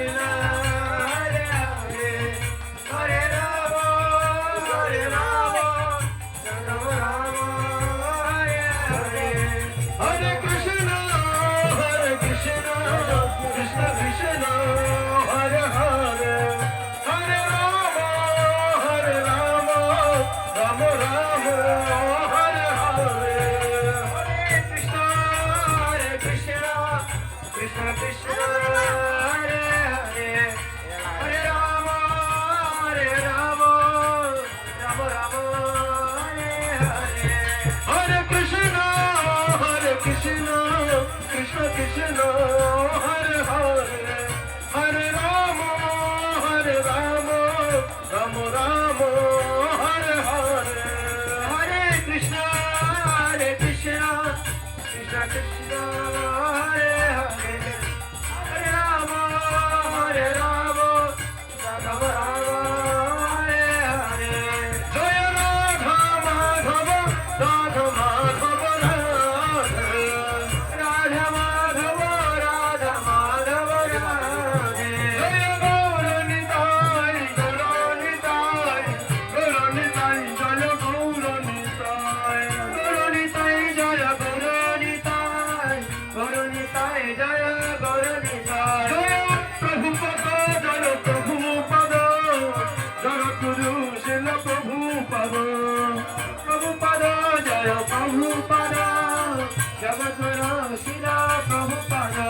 Krishna, Hare Hare, Hare Rama, Hare Rama, Rama Rama, Hare Hare, Hare Krishna, Krishna Krishna, Hare Hare, Hare Rama, Rama Rama, Hare Hare, Hare Krishna, Krishna Krishna, Hare Hare, Hare Rama, Rama Rama, Hare Hare, Hare Krishna, Krishna Krishna, Hare Hare, Hare Rama, Rama Rama, Hare Hare, Hare Krishna, Krishna Krishna, Hare Hare, Hare Rama, Rama Rama, Hare Hare, Jaya Radha Madhava, Radha Madhava, Radha Madhava, Radha Madhava, Jaya Gaura Nitai, Gaura Nitai, Gaura Nitai, Jaya Gaura Nitai, Gaura Nitai, Jaya Gaura Nitai, Gaura Nitai, Jaya Gaura Nitai, Jaya Prabhupada, Jaya Prabhupada, Jagatguru Srila Prabhupada, Prabhupada, Jaya Prabhupada, Jagatguru Srila Prabhupada.